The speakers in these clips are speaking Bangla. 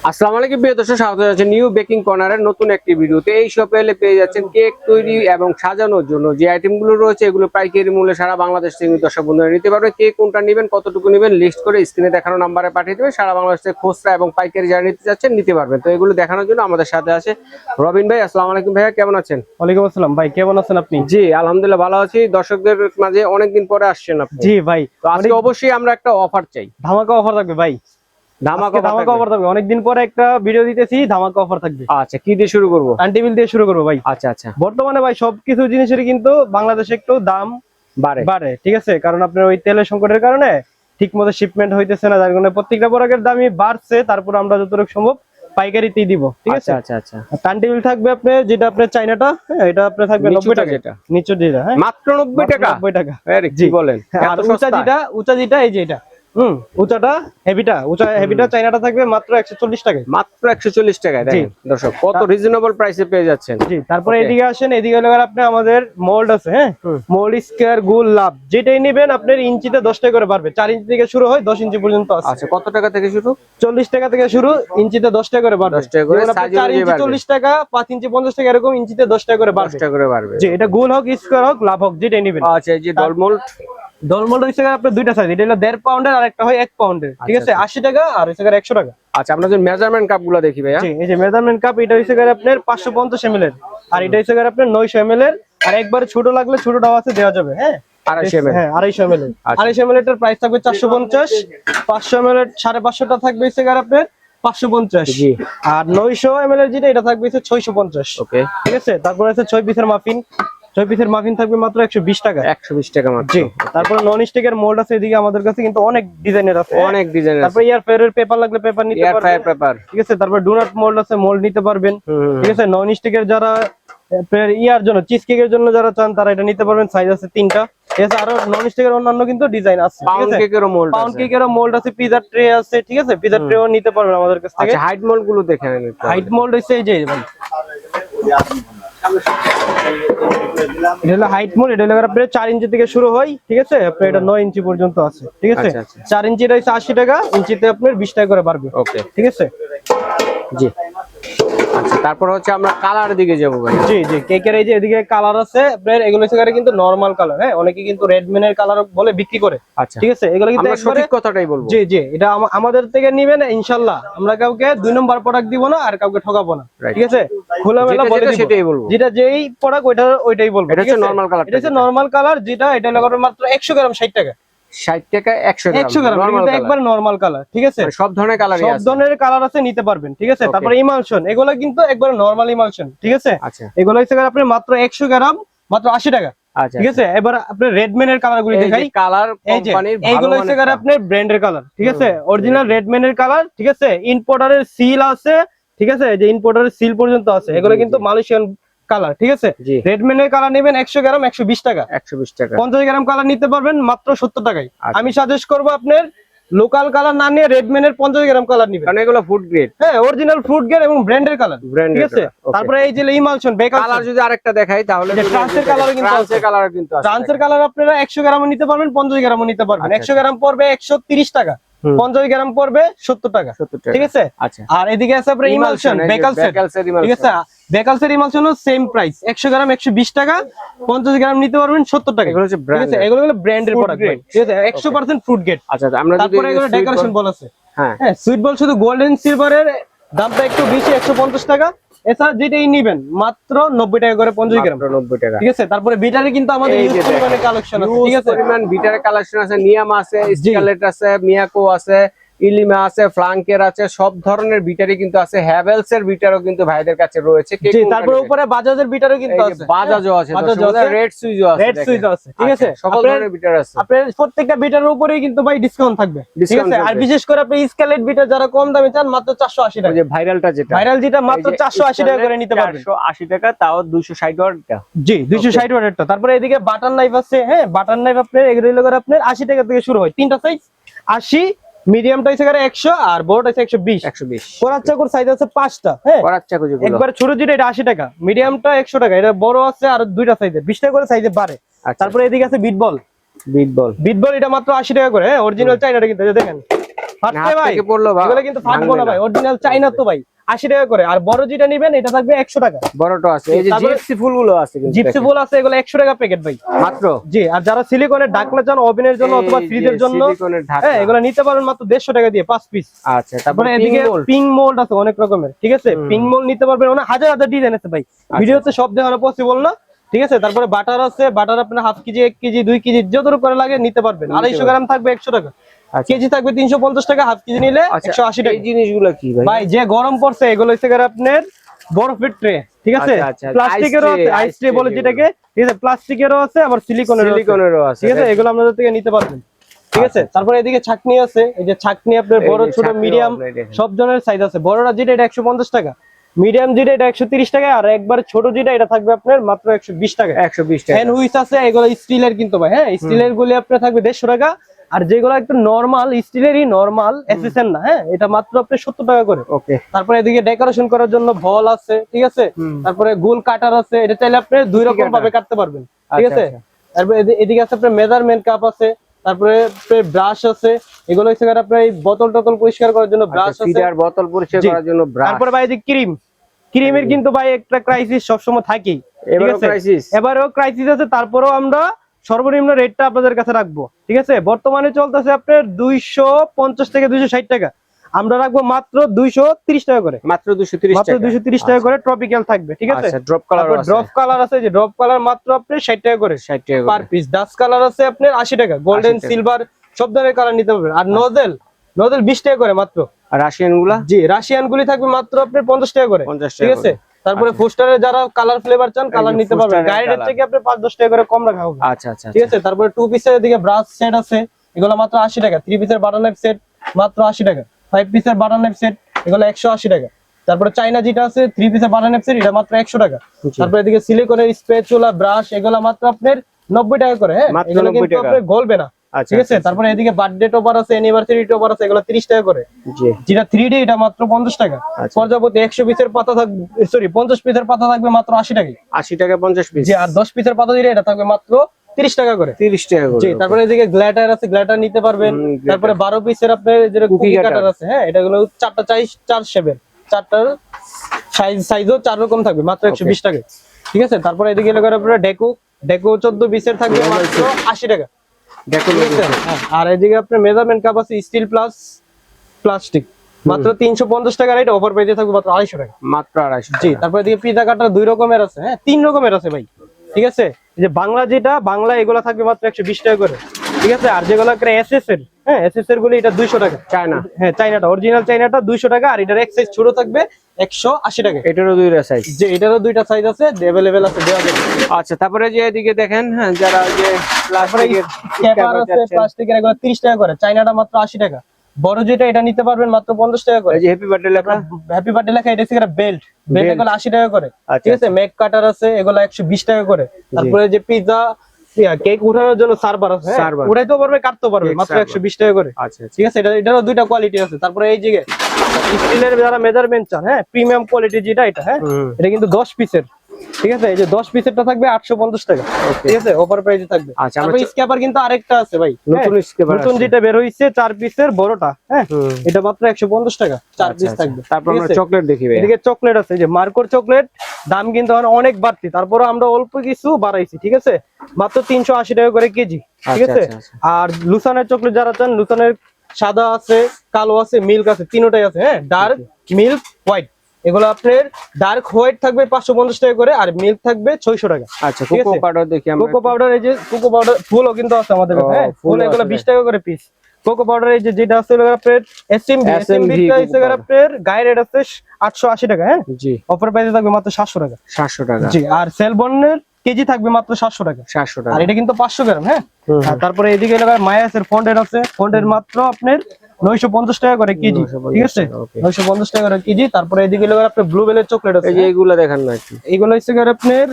আসসালামু আলাইকুম প্রিয় দর্শক, স্বাগত জানাচ্ছি নিউ বেকিং কর্নারের নতুন একটি ভিডিওতে। এই শপে এলে পেয়ে যাচ্ছেন কেক তৈরি এবং সাজানোর জন্য যে আইটেমগুলো রয়েছে এগুলো পাইকারি মূল্যে সারা বাংলাদেশ থেকে দর্শক বন্ধুরা নিতে পারবে। কে কোনটা নেবেন, কতটুকু নেবেন লিস্ট করে স্ক্রিনে দেখানো নাম্বারে পাঠিয়ে দেবে। সারা বাংলাদেশে খুচরা এবং পাইকারি যারা নিতে চাচ্ছেন নিতে পারবেন। তো এগুলো দেখানোর জন্য আমাদের সাথে আছে রবিন ভাই। আসসালামু আলাইকুম ভাইয়া, কেমন আছেন? ওয়ালাইকুম আসসালাম ভাই, কেমন আছেন আপনি? জি আলহামদুলিল্লাহ ভালো আছি। দর্শকদের মাঝে অনেকদিন পরে আসছেন আপনি। জি ভাই, তো আজকে অবশ্যই আমরা একটা অফার চাই, ধামাকা অফার থাকবে ভাই। ধামাকা অফার থাকবে, অনেকদিন পরে একটা ভিডিও দিতেছি, ধামাকা অফার থাকবে। আচ্ছা, কি দিয়ে শুরু করবো? টার্নটেবিল দিয়ে শুরু করবো ভাই। আচ্ছা আচ্ছা, বর্তমানে ভাই সবকিছু জিনিসের কিন্তু বাংলাদেশে একটু দাম বাড়ে, ঠিক আছে? কারণ আপনার ওই তেলের সংকটের কারণে ঠিক মতো শিপমেন্ট হইতেছে না, যার কারণে প্রত্যেকটা প্রোডাক্টের দামই বাড়ছে। তারপর আমরা যতটুকু সম্ভব পাইকারিতেই দিব, ঠিক আছে? আচ্ছা আচ্ছা, টার্নটেবিল থাকবে আপনার, যেটা আপনার চাইনাটা, এটা আপনার থাকবে 90 টাকা। যেটা নিচে যেটা, হ্যাঁ মাত্র 90 টাকা। 90 টাকা, জি বলেন। আর উঁচা যেটা এই যে এটা উঁচাটা হেভিটা চাইনাটা থাকবে মাত্র 140 টাকায়। মাত্র 140 টাকায় দেখেন দর্শক, কত রিজনেবল প্রাইসে পেয়ে যাচ্ছেন। জি, তারপরে এদিকে আসেন, এদিকে হলো আপনি আমাদের মোল্ড আছে, হ্যাঁ মোল্ড স্কয়ার গোল লাভ যেটাই নেবেন আপনার ইঞ্চিতে 10 টাকা করে পারবে। 4 ইঞ্চি থেকে শুরু হয়, 10 ইঞ্চি পর্যন্ত আছে। আচ্ছা, কত টাকা থেকে শুরু? 40 টাকা থেকে শুরু, ইঞ্চিতে 10 টাকা করে পারবে। 10 টাকা করে, 4 ইঞ্চি 40 টাকা, 5 ইঞ্চি 50 টাকা, এরকম ইঞ্চিতে 10 টাকা করে পারবে। 10 টাকা করে পারবে। জি, এটা গোল হোক, স্কয়ার হোক, লাভ হোক, যেটাই নেবেন। আচ্ছা, এই যে ডলমোল্ড হইছে আপনার দুইটা সাইজ, এটা হলো 1.5 পাউন্ডের আর একটা হয় 1 পাউন্ডের, ঠিক আছে? 80 টাকা আর হইছে 100 টাকা। আচ্ছা, আমরা যে মেজারমেন্ট কাপগুলো দেখি ভাইয়া। জি, এই যে মেজারমেন্ট কাপ, এটা হইছে আপনার 550 ml এর, আর এটা হইছে আপনার 900 ml এর। আর একবারে ছোট লাগলে ছোটটাও আছে, দেওয়া যাবে। হ্যাঁ 250 ml। হ্যাঁ 250 ml। 250 ml এর প্রাইস থাকবে 450। 500 ml এর 550 টা থাকবে হইছে আপনার 550। জি, আর 900 ml এর যেটা, এটা থাকবে হইছে 650। ওকে, ঠিক আছে? তারপর আছে 6 পিসের মাফিন। 6 পিসের মাফিন থাকবে মাত্র 120 টাকা। 120 টাকা মাত্র। জি, তারপর নন স্টিকের মোল্ড আছে এদিকে আমাদের কাছে, কিন্তু অনেক ডিজাইনের আছে, অনেক ডিজাইনের। তারপর এয়ার ফ্রায়ারের পেপার লাগলে পেপার নিতে এয়ার পারবেন, ফ্রায়ার পেপার, ঠিক আছে? তারপর ডোনাট মোল্ড আছে, মোল্ড নিতে পারবেন, ঠিক আছে? নন স্টিকের যারা ইয়ার জন্য, চিজ কেকের জন্য যারা চান তারা এটা নিতে পারবেন। সাইজ আছে 3টা, ঠিক আছে? আরো নন স্টিকের অন্যান্য কিন্তু ডিজাইন আছে, ঠিক পাউন্ড আছে? কেকেরও মোল্ড আছে, পাউন্ড কেকেরও মোল্ড আছে, পিজার ট্রে আছে, ঠিক আছে? পিজার ট্রেও নিতে পারবেন আমাদের কাছ থেকে। আচ্ছা, হাইট মোল্ড গুলো দেখে নেন। হাইট মোল্ড হইছে এই যে ভাই, এটা হলো হাইট মোল্ড। এটা হলো আপনার 4 ইঞ্চি থেকে শুরু হয়, ঠিক আছে? আপনার এটা 9 ইঞ্চি পর্যন্ত আছে, ঠিক আছে? 4 ইঞ্চি এটা হচ্ছে 80 টাকা, ইঞ্চিতে আপনার 20 টাকা করে পারবে। ওকে, ঠিক আছে? জি। আচ্ছা, তারপর হচ্ছে আমরা কালার দিকে যাবো ভাই। জি জি, কেকের এই যে এদিকে কালার আছে আপনার, এগুলো হচ্ছে কিন্তু নরমাল কালার। হ্যাঁ, অনেকে কিন্তু রেডম্যানের কালার বলে বিক্রি করে। আচ্ছা, ঠিক আছে? এগুলো কিন্তু আমরা সঠিক কথাটাই বলবো। জি জি, এটা আমাদের থেকে নিবেন ইনশাআল্লাহ। আমরা কাউকে 2 নম্বর প্রোডাক্ট দিব না, আর কাউকে ঠকাবো না, ঠিক আছে? খোলামেলা বলে দিব, সেটাই বলবো। যেটা যেই প্রোডাক্ট ওইটাই বলবো। এটা হচ্ছে নরমাল কালার। এটা হচ্ছে নরমাল কালার, যেটা এটা লাগাবে মাত্র 100 গ্রাম 60 টাকা। 60 টাকা 100 গ্রাম, কিন্তু একবার নরমাল কালার, ঠিক আছে? সব ধরনের কালারই আছে, সব ধরনের কালার আছে, নিতে পারবেন, ঠিক আছে? তারপর ইমালশন, এগুলো কিন্তু একবার নরমাল ইমালশন, ঠিক আছে? আচ্ছা, এগুলো হচ্ছে আপনি মাত্র 100 গ্রাম মাত্র 80 টাকা। আচ্ছা, ঠিক আছে? এবার আপনি রেডম্যানের কালারগুলো দেখাই। কালার কোম্পানির এইগুলো হচ্ছে আপনার ব্র্যান্ডের কালার, ঠিক আছে? অরিজিনাল রেডম্যানের কালার, ঠিক আছে? ইম্পোর্টারের সিল আছে, ঠিক আছে? যে ইম্পোর্টারের সিল পর্যন্ত আছে, এগুলো কিন্তু মালয়েশিয়ান কালার, ঠিক আছে? রেডম্যানের কালার নেবেন 100 গ্রাম 120 টাকা। 120 টাকা। 50 গ্রাম কালার নিতে পারবেন মাত্র 70 টাকায়। আমি সাজেস্ট করব আপনার লোকাল কালার না নিয়ে রেডম্যানের 50 গ্রাম কালার নিবেন, কারণ এগুলো ফুড গ্রেড। হ্যাঁ, অরিজিনাল ফুড গ্রেড এবং ব্র্যান্ডের কালার, ঠিক আছে? তারপরে এই যে ইমালশন কালার যদি আরেকটা দেখাই, তাহলে ট্রান্সের কালার কিন্তু আছে। ট্রান্সের কালার আপনারা 100 গ্রামও নিতে পারবেন, 50 গ্রামও নিতে পারবেন। 100 গ্রাম পড়বে 130 টাকা, 50 গ্রাম পড়বে 70 টাকা, ঠিক আছে? আর এদিকে আছে আপনার ইমালশন বেকালসের, ঠিক আছে? বেকালসের ইমালশনও সেম প্রাইস, 100 গ্রাম 120 টাকা, 50 গ্রাম নিতে পারবেন 70 টাকা। এগুলো হচ্ছে ব্র্যান্ড, এগুলো হলো ব্র্যান্ডের প্রোডাক্ট, ঠিক আছে? 100% ফ্রুট গেট। আচ্ছা, আমরা যদি তারপরে এগুলো ডেকোরেশন বল আছে। হ্যাঁ, সুইট বল শুধু গোল্ডেন সিলভারের দামটা একটু বেশি, 150 টাকা। এছাড়া যেটাই নিবেন মাত্র 90 টাকা করে 50 গ্রাম, 90 টাকা, ঠিক আছে? তারপরে বিটারে কিন্তু আমাদের ইউজ পরিমাণে কালেকশন আছে, ঠিক আছে? পরিমাণ বিটারের কালেকশন আছে, নিয়াম আছে, স্কালেট আছে, মিয়াকো আছে, ইলিমা আছে, ফ্লাঙ্কের আছে, সব ধরনের বিটারই কিন্তু আছে। হ্যাভেলস এর বিটারও কিন্তু ভাইদের কাছে রয়েছে। জি, তারপর উপরে বাজাজের বিটারও কিন্তু আছে, বাজাজও আছে, রেড সুইজও আছে, ঠিক আছে? সকল ধরনের বিটার আছে। আপনাদের প্রত্যেকটা বিটারের উপরেই কিন্তু ভাই ডিসকাউন্ট থাকবে, ঠিক আছে? আর বিশেষ করে আপনি স্কালেট বিটার যারা কম দামে চান মাত্র 480 টাকা। যে ভাইরাল যেটা মাত্র 480 টাকা করে নিতে পারবেন। 480 টাকা, তাও 260 ওয়াটটা। জি, 260 ওয়াটেরটা। তারপরে এদিকে বাটার নাইফ আছে। হ্যাঁ, বাটার নাইফ আপনার এগুলো করে আপনার 80 টাকা থেকে শুরু হয়। তিনটা সাইজ, 80, মিডিয়ামটা হইছে 100 আর বড়টা হইছে 120। করাত চাকুর সাইজ আছে 5টা। হ্যাঁ, করাত চাকু যেগুলো একবার ছোট যেটা, এটা 80 টাকা, মিডিয়ামটা 100 টাকা, এটা বড় আছে আর দুইটা সাইজের 20 টাকা করে সাইজে বাড়ে। তারপরে এদিকে আছে বিট বল, এটা মাত্র 80 টাকা করে। হ্যাঁ, অরিজিনাল চাইনাটা কিন্তু দেখেন, ফাটবে হাত ভাই, থেকে পড়লো এগুলো কিন্তু ফাটবো না ভাই, অরিজিনাল চাইনা তো ভাই, 80 টাকা করে। আর বড় যেটা নেবেন এটা থাকবে 100 টাকা। বড়টা আছে, এই যে তারপরে জিপসি ফুলগুলো আছে কিন্তু জিপসি ফুল আছে, এগুলো 100 টাকা প্যাকেট ভাই মাত্র। জি। আর যারা সিলিকনের ঢাকনা চান ওভেনের জন্য অথবা ফ্রিজের জন্য, সিলিকনের ঢাকনা, হ্যাঁ এগুলো নিতে পারবেন মাত্র 150 টাকা দিয়ে 5 পিস। আচ্ছা, তারপরে তারপরে এদিকে পিং মোল্ড আছে অনেক রকমের, ঠিক আছে, পিং মোল্ড নিতে পারবেন, অনেক হাজার হাজার ডিজাইন আছে ভাই, ভিডিওতে সব দেখানো পসিবল না, ঠিক আছে। তারপরে বাটার আছে, বাটার আপনার হাফ কেজি 1 কেজি 2 কেজি যতটুকু করে লাগে নিতে পারবেন। 250 গ্রাম থাকবে 100 টাকা, কেজি থাকবে 350 টাকা, হাফ কেজি নিলে 180 টাকা। এই জিনিসগুলো কি ভাই? ভাই যে গরম পড়ছে এগুলো হচ্ছে আপনার বরফের ট্রে, ঠিক আছে, প্লাস্টিকেরও আছে, আইস ট্রে বলে যেটাকে, ঠিক আছে, প্লাস্টিকেরও আছে আবার সিলিকনেরও আছে, ঠিক আছে, এগুলো আপনাদের থেকে নিতে পারবেন, ঠিক আছে। তারপরে এদিকে ছাকনি আছে, এই যে ছাকনি আপনার বড় ছোট মিডিয়াম সব ধরনের সাইজ আছে। বড়রা যেটা এটা 150 টাকা, মিডিয়াম যেটা এটা 130 টাকা, আর একবার ছোট যেটা এটা থাকবে আপনার মাত্র 120 টাকা। 120 টাকা। হ্যান্ড হুইচ আছে, এগুলো স্টিলের কিন্তু ভাই, হ্যাঁ স্টিলের গুলি আপনার থাকবে 150 টাকা। আর যেগুলো একটু নরমাল স্টিলেরই, নরমাল এসএসএন না, হ্যাঁ এটা মাত্র আপনার 70 টাকা করে। ওকে। তারপরে এদিকে ডেকোরেশন করার জন্য বল আছে, ঠিক আছে, তারপরে গোল কাটার আছে, এটা চাইলে আপনি দুই রকম ভাবে কাটতে পারবেন, ঠিক আছে। তারপরে এদিকে আছে আপনার মেজারমেন্ট কাপ আছে, তারপরে ব্রাশ আছে, এগুলো হচ্ছে আপনার এই বোতল টোতল পরিষ্কার করার জন্য ব্রাশ আছে, ফিডার বোতল পরিষ্কার করার জন্য ব্রাশ। তারপরে ভাই এদিকে ক্রিমের কিন্তু ভাই একটা ক্রাইসিস সবসময় থাকেই, এবারেও ক্রাইসিস আছে। তারপরেও আমরা সর্বনিম্ন রেটটা আপনাদের কাছে রাখবো, ঠিক আছে। বর্তমানে চলতেছে আপনার 250 থেকে 260 টাকা, আমরা রাখবো মাত্র 230 টাকা করে, মাত্র 230 টাকা করে। ট্রপিক্যাল থাকবে, ঠিক আছে। ড্রপ কালার আছে, যে ড্রপ কালার মাত্র আপনার 60 টাকা করে, 60 টাকা পার পিস। ডাস্ট কালার আছে আপনার 80 টাকা, গোল্ডেন সিলভার সব ধরনের কালার নিতে পারবেন। আর নোজেল 20 টাকা করে মাত্র। আর রাশিয়ান গুলা? জি, রাশিয়ান গুলি থাকবে মাত্র আপনার 50 টাকা করে, 50 ঠিক আছে। তারপরে পোস্টারে যারা কালার ফ্লেভার চান কালার নিতে পারবেন, গাইডের থেকে আপনি 5-10 টাকা করে কম রাখা হবে। আচ্ছা, ঠিক আছে। তারপরে 2 পিসের দিকে ব্রাশ সেট আছে, এগুলো মাত্র 80 টাকা। 3 পিসের বাটার নাইফ সেট মাত্র 80 টাকা। 5 পিসের বাটার নাইফ সেট এগুলো 180 টাকা। তারপরে চাইনা যেটা আছে 3 পিসের বাটার নাইফ সেট এটা মাত্র 100 টাকা। তারপরে এদিকে সিলিকনের স্প্যাচুলা ব্রাশ এগুলো মাত্র আপনার 90 টাকা করে, হ্যাঁ এগুলো কিন্তু আপনার গলবে না, ঠিক আছে। তারপরে এদিকে বার্থডে টপার আছে, অ্যানিভার্সারি টপার আছে, এগুলো 30 টাকা করে। যেটা 3D এটা মাত্র 50 টাকা। পর্যাপতি 100 পিসের পাতা থাকবে, সরি 50 পিসের পাতা থাকবে মাত্র 80 টাকা। 80 টাকা 50 পিস। জি, আর 10 পিসের পাতা দিলে এটা থাকবে মাত্র 30 টাকা করে। 30 টাকা করে। জি, তারপরে এদিকে গ্ল্যাটার আছে, গ্ল্যাটার নিতে পারবেন। তারপরে 12 পিসের আপনার যেটা কুকি কাটার আছে, হ্যাঁ এটা হলো 4টা 4 শেপের, 4টার সাইজও 4 রকম থাকবে মাত্র 120 টাকা, ঠিক আছে। তারপরে এদিকে লাগার আপনারা ডেকো 14 পিসের থাকবে মাত্র 80 টাকা। আর এদিকে আপনার মেজারমেন্ট কাপ আছে স্টিল প্লাস প্লাস্টিক মাত্র 350 টাকা রেট, অফার পেজে থাকবে মাত্র 250 টাকা, মাত্র 250। জি। তারপরে এদিকে পিজা কাটার 2 রকমের আছে, হ্যাঁ 3 রকমের আছে ভাই, ঠিক আছে। এই যে বাংলা যেটা বাংলা এগুলা থাকবে মাত্র 120 টাকা করে, ঠিক আছে। আর যেগুলো এসএস এর, হ্যাঁ এসএস এর গুলো এটা 200 টাকা। চায়না, হ্যাঁ চায়নাটা অরিজিনাল চায়নাটা 200 টাকা। আর এটার এক সাইজ ছোট থাকবে 180 টাকা। এটারও দুইটা সাইজ, যে এটারও দুইটা সাইজ আছে, अवेलेबल আছে, দেওয়া যাবে। আচ্ছা, তারপরে যে এদিকে দেখেন, হ্যাঁ যারা যে প্লাস্টিকের ক্যাপার আছে, প্লাস্টিকের এগুলো 30 টাকা করে, চায়নাটা মাত্র 80 টাকা। বড় যেটা এটা নিতে পারবেন মাত্র 50 টাকা করে। এই যে হ্যাপি বার্থডে লেখা, হ্যাপি বার্থডে লেখা, এটা হচ্ছে বেল্ট এগুলো 80 টাকা করে, ঠিক আছে। মেক কাটার আছে এগুলো 120 টাকা করে। তারপরে যে পিৎজা কেক উঠানোর জন্য সার্ভার আছে, উঠাইতেও পারবে কাটতেও পারবে, মাত্র 120 টাকা করে, ঠিক আছে। এটারও দুইটা কোয়ালিটি আছে। তারপরে এই যে স্টিলের যারা মেজারমেন্ট চান, হ্যাঁ প্রিমিয়াম কোয়ালিটি যেটা এটা, হ্যাঁ এটা কিন্তু 10 পিসের, ঠিক আছে। এই যে 10 পিসেরটা থাকবে 850 টাকা, ঠিক আছে, অফার প্রাইসে থাকবে। তারপরে স্ক্যাপার কিন্তু আরেকটা আছে ভাই, নতুন যেটা বের হইছে 4 পিসের বড়টা, হ্যাঁ এটা মাত্র 150 টাকা, 4 পিস থাকবে। তারপর আমরা চকলেট দেখি ভাই, এদিকে চকলেট আছে, যে মার্কোর চকলেট দাম কিন্তু অনেক বাড়তি, তারপরে আমরা অল্প কিছু বাড়াইছি, ঠিক আছে, মাত্র 380 টাকা করে কেজি, ঠিক আছে। আর লুসানের চকলেট যারা চান, লুসানের সাদা আছে, কালো আছে, মিল্ক আছে, তিনটাই আছে, হ্যাঁ ডার্ক মিল্ক হোয়াইট। এগুলো আপনার ডার্ক হোয়াইট থাকবে 550 টাকা করে, আর মিল্ক থাকবে 600 টাকা। আচ্ছা, কোকো পাউডার দেখি আমরা। কোকো পাউডার, এই যে কোকো পাউডার ফুলও কিন্তু আছে আমাদের কাছে, হ্যাঁ ফুল এগুলো 20 টাকা করে পিস। কোকো পাউডার এই যে যেটা আছে আপনার এসএমভি আপনার গায়ের রেট আছে 880 টাকা, হ্যাঁ জি, অফার প্রাইসে থাকবে মাত্র 700 টাকা, 700 টাকা, জি। আর সেলবনের কেজি থাকবে মাত্র 700 টাকা, 700 টাকা। আর এটা কিন্তু 500 গ্রাম, হ্যাঁ। আর তারপরে এদিকে মায়াসের ফন্ডের আছে, ফন্ডের মাত্র আপনার 950 টাকা করে কেজি, ঠিক আছে, 950 টাকা করে কেজি। তারপরে এদিকে আপনার ব্লুবেলের চকলেট আছে, এই যে এইগুলা দেখান না একটু। এইগুলো হচ্ছে আপনার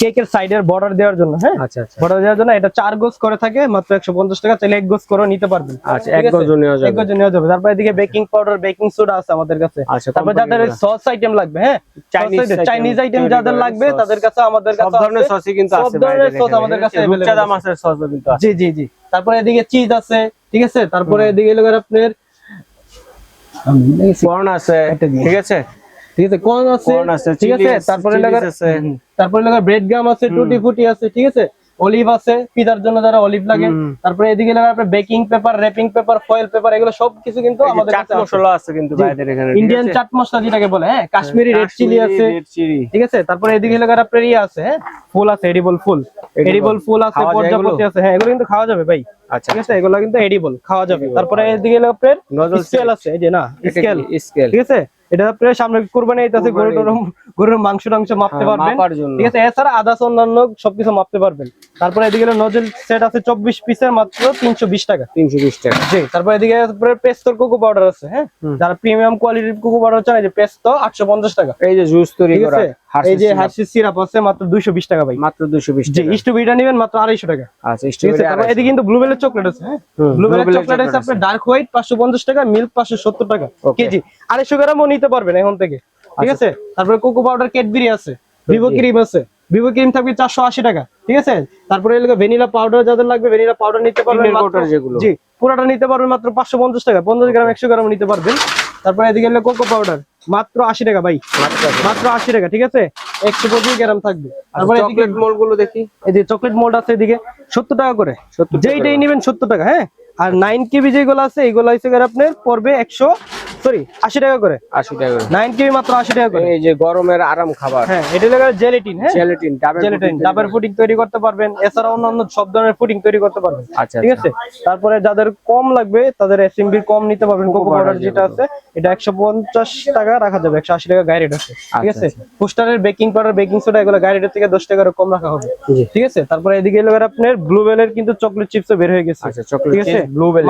কেকের সাইডের বর্ডার দেওয়ার জন্য, হ্যাঁ আচ্ছা আচ্ছা বর্ডার দেওয়ার জন্য এটা 4 গজ করে থাকে, মাত্র 150 টাকা, চাইলে 1 গজ করে নিতে পারবেন। আচ্ছা, এক গজ নেওয়া যাবে, 1 গজ নেওয়া যাবে। তারপর এদিকে বেকিং পাউডার, বেকিং সোডা আছে আমাদের কাছে। আচ্ছা, তারপর যাদের সস আইটেম লাগবে, হ্যাঁ চাইনিজ আইটেম যাদের লাগবে তাদের কাছে আমাদের কাছে সব ধরনের সসই কিন্তু আছে, সব ধরনের সস আমাদের কাছে রূপচাঁদা মাছের সসও কিন্তু আছে। জি জি জি। তারপরে এদিকে চিজ আছে, ঠিক আছে। তারপরে এদিকে হলো আপনার কর্ন আছে, ঠিক আছে ঠিক আছে, কর্ন আছে, ঠিক আছে। তারপরে লাগা ব্রেড গাম আছে, টুটি ফুটি আছে, ঠিক আছে। অলিভ আছে, পিজার জন্য যারা অলিভ লাগে। তারপরে এদিকে লাগা আপনার baking paper, wrapping paper, foil paper, এগুলো সব কিছু কিন্তু আমাদের কাছে চাট মশলা আছে কিন্তু ভাইদের এখানে, ইন্ডিয়ান চাট মশলা যেটাকে বলে, হ্যাঁ কাশ্মীরি রেড চিলি আছে, ঠিক আছে। তারপরে এদিকে লাগা আপনার আছে, হ্যাঁ ফুল আছে, এডিবল ফুল আছে, পর্যাপতি আছে, হ্যাঁ এগুলো কিন্তু খাওয়া যাবে ভাই। আচ্ছা ঠিক আছে, এগুলো কিন্তু এডিবল খাওয়া যাবে। তারপরে এদিকে লাগা আপনার স্কেল আছে, এই যে না স্কেল, ঠিক আছে। এটা আপনার সামনে কুরবানি আইতাছে, গরুর মাংস মাপতে পারবেন, ঠিক আছে। এছাড়া আদার্স অন্যান্য সবকিছু মাপতে পারবেন। তারপরে এদিকে নজল সেট আছে 24 পিসের, মাত্র 320 টাকা। 320 টাকা, জি। তারপরে এদিকে পেস্তোর কোকো পাউডার আছে, হ্যাঁ যারা প্রিমিয়াম কোয়ালিটির কোকো পাউডার চান, এই যে পেস্তো 850 টাকা। এই যে জুস তৈরি করা, এই যে হার্শি সিরাপ আছে মাত্র 220 টাকা ভাই, মাত্র 220 টাকা। জি, স্ট্রবেরিটা নেবেন মাত্র 250 টাকা। আচ্ছা স্ট্রবেরি। তারপর এদিকে কিন্তু ব্লুবেলের চকলেট আছে, হ্যাঁ ব্লুবেলের চকলেট আছে আপনার ডার্ক হোয়াইট 550 টাকা, মিল্ক 570 টাকা কেজি, 250 গ্রামও নিতে পারবেন এখন থেকে, ঠিক আছে। তারপরে কোকো পাউডার ক্যাডবেরি আছে, ভিভো ক্রিম আছে, ভিভো ক্রিম থাকবে 480 টাকা, ঠিক আছে। তারপরে এলাকা ভ্যানিলা পাউডার যাদের লাগবে, ভ্যানিলা পাউডার নিতে পারবেন মাত্র, জি পুরোটা নিতে পারবেন মাত্র 550 টাকা, 50 গ্রাম 100 গ্রাম নিতে পারবেন। তারপরে এদিকে এলো কোকো পাউডার মাত্র 80 টাকা ভাই, মাত্র 80 টাকা, ঠিক আছে 125 গ্রাম থাকবে। তারপরে চকলেট মোল্ড গুলো দেখি, এই যে চকলেট মোল্ড আছে এদিকে 70 টাকা করে, যেইটাই নেবেন 70 টাকা, হ্যাঁ। আর 9 কেবি যেগুলো আছে এগুলো হইছে আপনার পড়বে 80 টাকা করে, 80 টাকা করে 9 কেবি মাত্র 80 টাকা করে। এই যে গরমের আরাম খাবার, হ্যাঁ এটা লাগা জেলাটিন, হ্যাঁ জেলাটিন ডাবের পুডিং তৈরি করতে পারবেন, এছাড়া অন্যান্য সব ধরনের পুডিং তৈরি করতে পারবেন, ঠিক আছে। তারপরে যাদের কম লাগবে তাদের এসএমবি কম নিতে পারবেন। কোকো পাউডার যেটা আছে এটা 150 টাকা রাখা যাবে, 180 টাকা গায়ে রেট আছে, ঠিক আছে। পোস্টারের বেকিং পাউডার, বেকিং সোডা এগুলো গায়ে রেটের থেকে 10 টাকা কম রাখা হবে, ঠিক আছে। তারপরে এদিকে লাগা আপনার ব্লুবেলের কিন্তু চকলেট চিপসও বের হয়ে গেছে, ঠিক আছে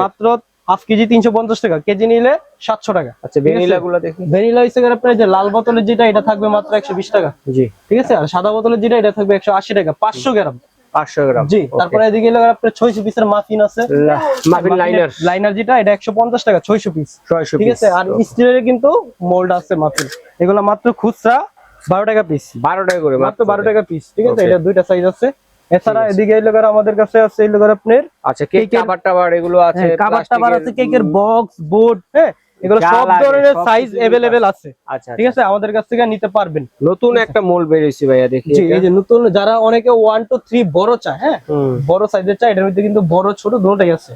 মাত্র হাফ কেজি 350 টাকা, কেজি নিলে 700 টাকা। আচ্ছা ভ্যানিলা গুলো দেখি, ভ্যানিলা হইছে আপনার যে লাল বোতলের যেটা এটা থাকবে মাত্র 120 টাকা, জি ঠিক আছে। আর সাদা বোতলের যেটা এটা থাকবে 180 টাকা, 500 গ্রাম, 500 গ্রাম, জি। তারপরে এদিকে লাগা আপনার 600 পিসের মাফিন আছে, মাফিন লাইনার যেটা এটা 150 টাকা, 600 পিস, ঠিক আছে। আর স্টিলের কিন্তু মোল্ড আছে মাফিন, এগুলো মাত্র খুচরা 12 টাকা পিস, 12 টাকা করে, মাত্র 12 টাকা পিস, ঠিক আছে। এটা দুইটা সাইজ আছে। এছাড়া এদিকে এই লোকের আমাদের কাছে আছে, এই লোকের আপনার আচ্ছা কেক কাভার টাভার এগুলো আছে, কাভার টাভার আছে, কেকের বক্স বোর্ড, হ্যাঁ এগুলো সব ধরনের সাইজ अवेलेबल আছে, আচ্ছা ঠিক আছে। আমাদের কাছ থেকে নিতে পারবেন। নতুন একটা মোল্ড বের হইছে ভাইয়া, দেখি জি এই যে নতুন, যারা অনেকে 1 2 3 বড় চায়, হ্যাঁ বড় সাইজের চায়, এটার মধ্যে কিন্তু বড় ছোট দুটোই আছে,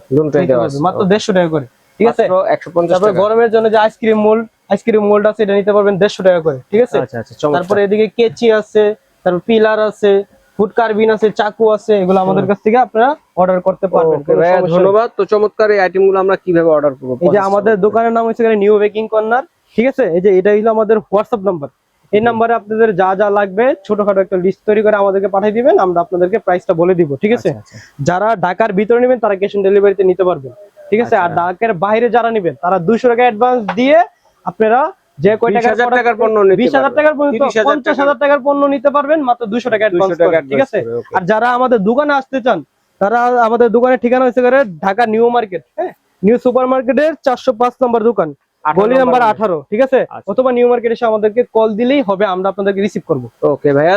মাত্র 150 টাকা করে, ঠিক আছে 150 টাকা। তারপর গরমের জন্য যে আইসক্রিম মোল্ড আছে এটা নিতে পারবেন 150 টাকা করে, ঠিক আছে। আচ্ছা আচ্ছা। তারপরে এদিকে কেচি আছে, তারপর পিলার আছে, ফুড কার্বিন আছে, চাকু আছে, এগুলো আমাদের কাছ থেকে আপনারা অর্ডার করতে পারবেন। ধন্যবাদ। তো চমৎকার এই আইটেমগুলো আমরা কিভাবে অর্ডার করব? এই যে আমাদের দোকানের নাম হচ্ছে নিউ বেকিং কর্নার, ঠিক আছে। এই যে এটা হলো আমাদের হোয়াটসঅ্যাপ নাম্বার, এই নাম্বারে আপনাদের যা যা লাগবে ছোটখাটো একটা লিস্ট তৈরি করে আমাদেরকে পাঠিয়ে দিবেন, আমরা আপনাদেরকে প্রাইসটা বলে দিব, ঠিক আছে। যারা ঢাকার ভিতরে নেবেন তারা ক্যাশ অন ডেলিভারিতে নিতে পারবেন, ঠিক আছে। আর ঢাকার বাইরে যারা নেবেন তারা 200 টাকা অ্যাডভান্স দিয়ে আপনারা যে কয় টাকার পণ্য নিতে 20,000 টাকার পর্যন্ত 50,000 টাকার পণ্য নিতে পারবেন মাত্র 200 টাকা অ্যাডভান্স করে, ঠিক আছে। আর যারা আমাদের দোকানে আসতে চান তারা আমাদের দোকানের ঠিকানা হচ্ছে ঢাকা নিউ মার্কেট, হ্যাঁ নিউ সুপার মার্কেটের 405 নম্বর দোকান, গলি নাম্বার 18, ঠিক আছে। অথবা নিউ মার্কেট এসে আমাদেরকে কল দিলেই হবে, আমরা আপনাদেরকে রিসিভ করব। ওকে ভাইয়া।